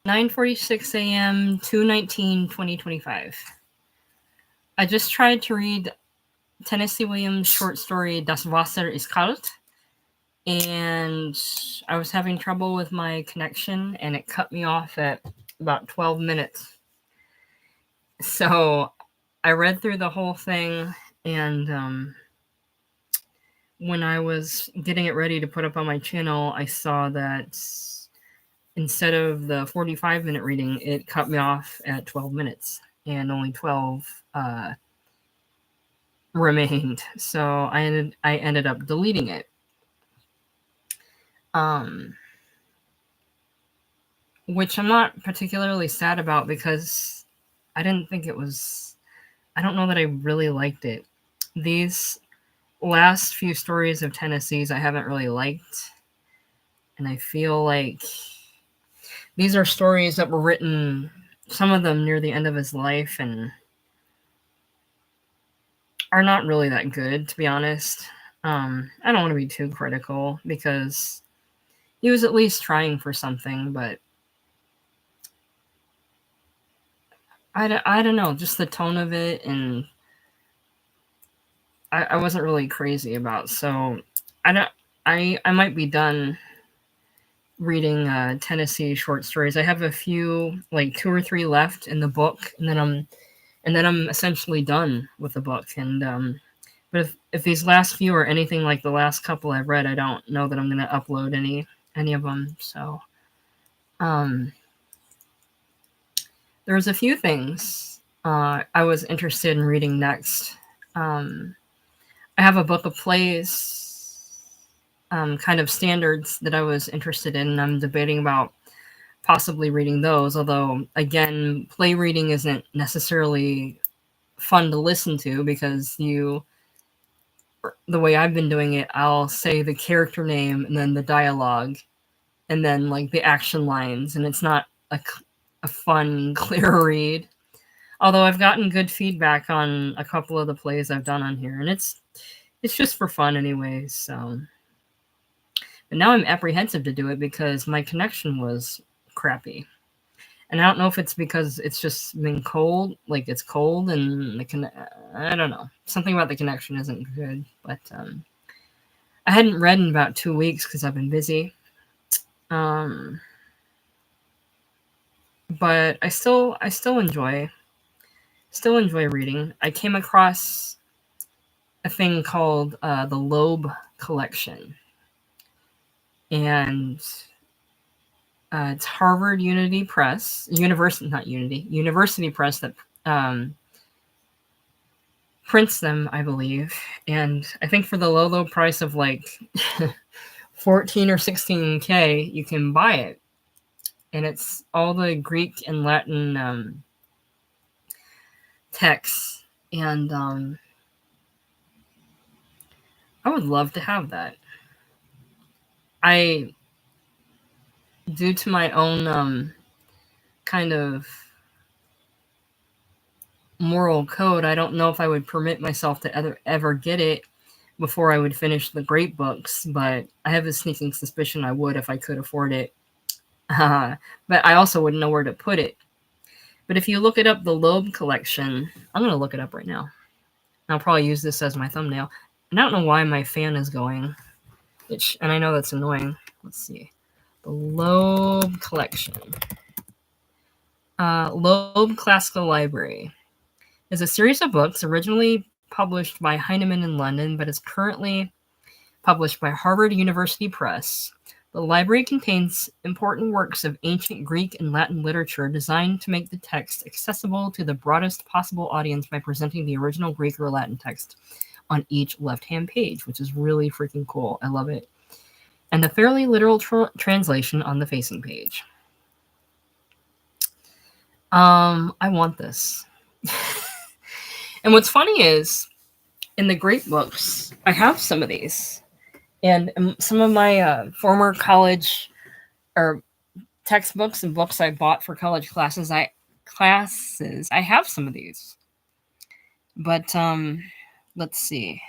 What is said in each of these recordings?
9:46 a.m., 2/19/2025. I just tried to read Tennessee Williams' short story Das Wasser ist kalt, and I was having trouble with my connection, and it cut me off at about 12 minutes. So I read through the whole thing, and when I was getting it ready to put up on my channel, I saw that instead of the 45-minute reading, it cut me off at 12 minutes, and only 12 remained. So I ended up deleting it. Which I'm not particularly sad about because I didn't think it was. I don't know that I really liked it. These last few stories of Tennessee's I haven't really liked, and I feel like these are stories that were written, some of them near the end of his life, and are not really that good, to be honest. I don't want to be too critical because he was at least trying for something, but I don't know, just the tone of it, and I wasn't really crazy about. So I might be done reading Tennessee short stories. I have a few, like 2 or 3 left in the book, and then I'm essentially done with the book. And but if these last few are anything like the last couple I've read, I don't know that I'm going to upload any of them. So there was a few things I was interested in reading next. I have a book of plays, kind of standards that I was interested in, and I'm debating about possibly reading those. Although, again, play reading isn't necessarily fun to listen to because the way I've been doing it, I'll say the character name and then the dialogue and then like the action lines, and it's not a fun, clear read. Although I've gotten good feedback on a couple of the plays I've done on here, and it's just for fun anyways. So, but now I'm apprehensive to do it because my connection was crappy, and I don't know if it's because it's just been cold, like it's cold, and I don't know, something about the connection isn't good. But I hadn't read in about 2 weeks because I've been busy. But I still enjoy reading. I came across a thing called the Loeb Collection, and it's Harvard University Press that prints them, I believe. And I think for the low price of like 14 or 16K, you can buy it. And it's all the Greek and Latin texts. And I would love to have that. Due to my own kind of moral code, I don't know if I would permit myself to ever get it before I would finish the great books, but I have a sneaking suspicion I would if I could afford it. But I also wouldn't know where to put it. But if you look it up, the Loeb Collection, I'm going to look it up right now. I'll probably use this as my thumbnail. And I don't know why my fan is going, and I know that's annoying. Let's see. The Loeb Collection. Loeb Classical Library is a series of books originally published by Heinemann in London, but is currently published by Harvard University Press. The library contains important works of ancient Greek and Latin literature designed to make the text accessible to the broadest possible audience by presenting the original Greek or Latin text on each left-hand page, which is really freaking cool. I love it. And the fairly literal translation on the facing page. I want this. And what's funny is, in the great books, I have some of these. And some of my former college or textbooks and books I bought for college classes, I have some of these. But let's see.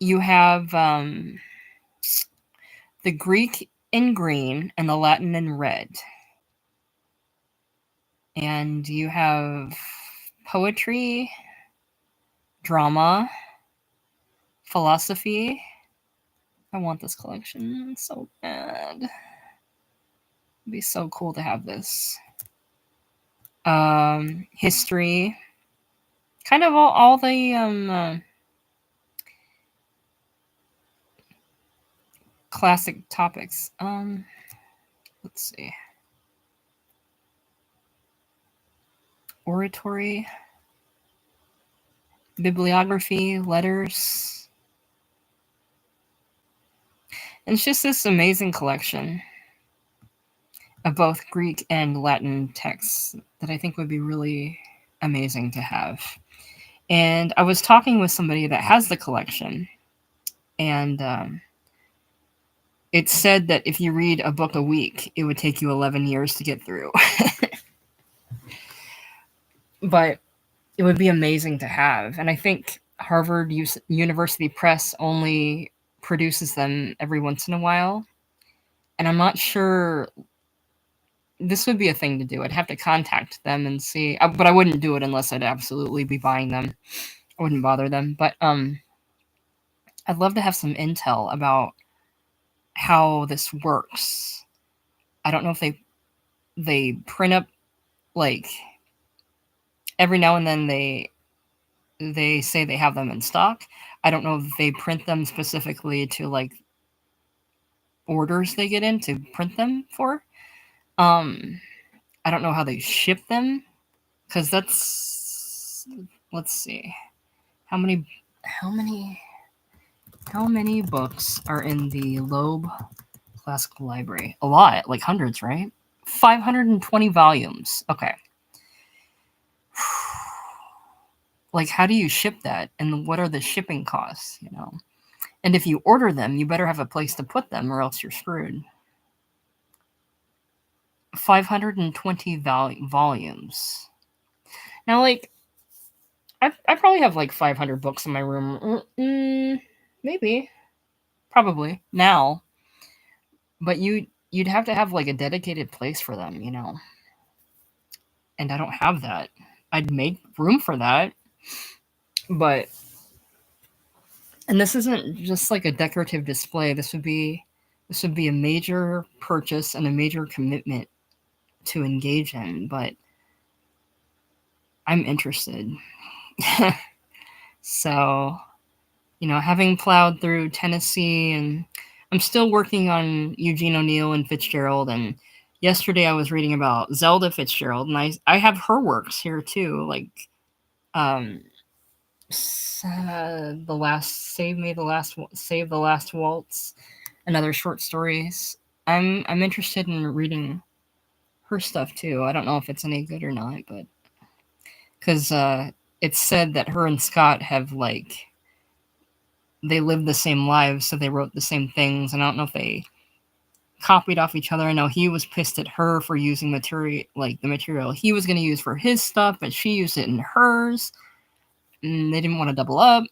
You have the Greek in green and the Latin in red. And you have poetry, drama, philosophy. I want this collection so bad. It'd be so cool to have this. History. Kind of all the classic topics. Let's see. Oratory, bibliography, letters. And it's just this amazing collection of both Greek and Latin texts that I think would be really amazing to have. And I was talking with somebody that has the collection, and it said that if you read a book a week, it would take you 11 years to get through. But it would be amazing to have. And I think Harvard University Press only produces them every once in a while. And I'm not sure this would be a thing to do. I'd have to contact them and see, but I wouldn't do it unless I'd absolutely be buying them. I wouldn't bother them. But I'd love to have some intel about how this works. I don't know if they print up, like, every now and then they say they have them in stock. I don't know if they print them specifically to, like, orders they get in to print them for. I don't know how they ship them, because that's, let's see, how many books are in the Loeb Classical Library? A lot, like hundreds, right? 520 volumes. Okay. Like, how do you ship that? And what are the shipping costs, you know? And if you order them, you better have a place to put them or else you're screwed. 520 volumes. Now, like, I probably have like 500 books in my room. Maybe. Probably. Now. But you'd have to have like a dedicated place for them, you know? And I don't have that. I'd make room for that. But, and this isn't just like a decorative display. This would be a major purchase and a major commitment to engage in, but I'm interested. So, you know, having plowed through Tennessee, and I'm still working on Eugene O'Neill and Fitzgerald, and yesterday I was reading about Zelda Fitzgerald, and I have her works here too, like the last Save the Last Waltz, and other short stories. I'm interested in reading her stuff too. I don't know if it's any good or not, but because it's said that her and Scott have, like, they lived the same lives, so they wrote the same things, and I don't know if they copied off each other. I know he was pissed at her for using the material he was going to use for his stuff, but she used it in hers, and they didn't want to double up,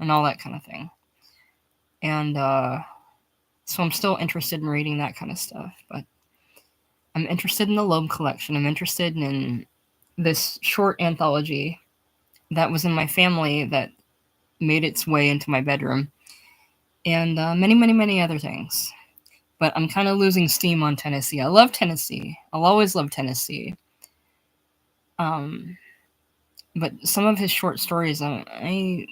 and all that kind of thing. And so I'm still interested in reading that kind of stuff, but I'm interested in the Loeb collection. I'm interested in this short anthology that was in my family that made its way into my bedroom, and many, many, many other things. But I'm kind of losing steam on Tennessee. I love Tennessee. I'll always love Tennessee. But some of his short stories, I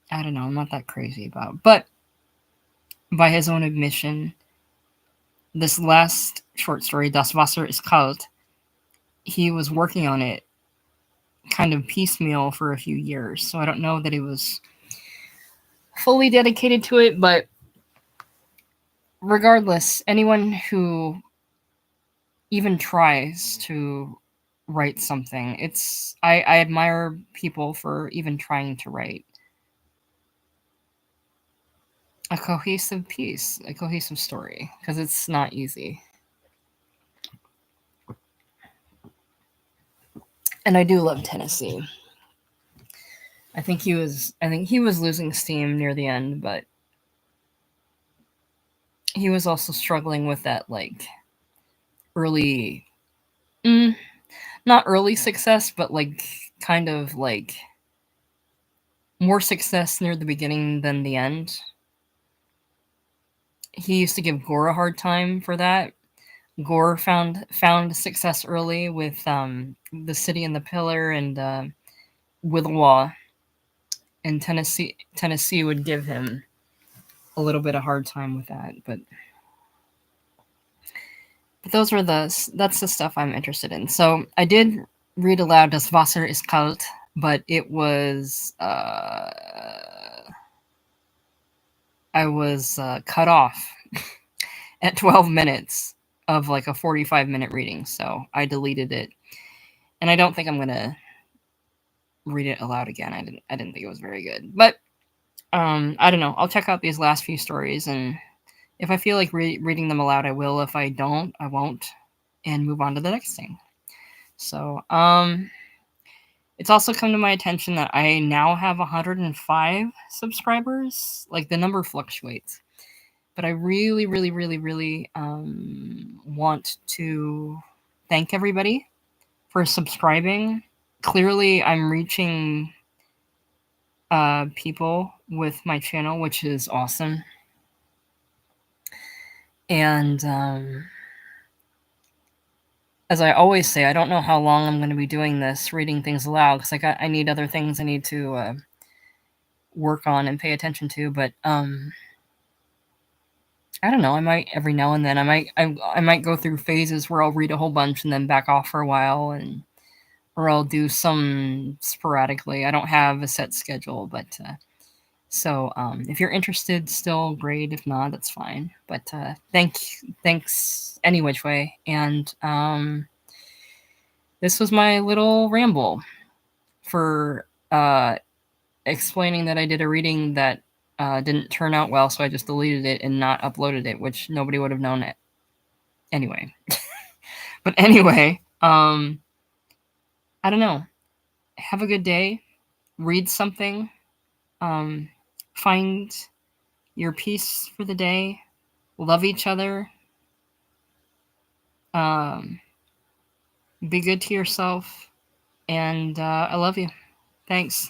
don't know, I'm not that crazy about. But by his own admission, this last short story, Das Wasser ist kalt, he was working on it kind of piecemeal for a few years. So I don't know that he was fully dedicated to it, but regardless, anyone who even tries to write something, I admire people for even trying to write a cohesive piece, a cohesive story, because it's not easy. And I do love Tennessee. I think he was losing steam near the end, but he was also struggling with that like early, mm, not early success, but like kind of like more success near the beginning than the end. He used to give Gore a hard time for that. Gore found success early with the City and the Pillar and Withwaw, and Tennessee would give him a little bit of hard time with that, but that's the stuff I'm interested in. So I did read aloud Das Wasser ist kalt, but it was I was cut off at 12 minutes of like a 45-minute reading, so I deleted it. And I don't think I'm gonna read it aloud again. I didn't think it was very good, but I don't know. I'll check out these last few stories, and if I feel like reading them aloud, I will. If I don't, I won't, and move on to the next thing. So, it's also come to my attention that I now have 105 subscribers. Like the number fluctuates, but I really, really, really, really want to thank everybody for subscribing. Clearly, I'm reaching people with my channel, which is awesome. And as I always say, I don't know how long I'm going to be doing this, reading things aloud, because I need other things I need to work on and pay attention to. But I don't know. I might every now and then. I might go through phases where I'll read a whole bunch and then back off for a while, and or I'll do some sporadically. I don't have a set schedule, but so if you're interested, still great. If not, that's fine. But thanks any which way. And this was my little ramble for explaining that I did a reading that didn't turn out well, so I just deleted it and not uploaded it, which nobody would have known it anyway. But anyway, I don't know. Have a good day. Read something. Find your peace for the day. Love each other. Be good to yourself. And I love you. Thanks.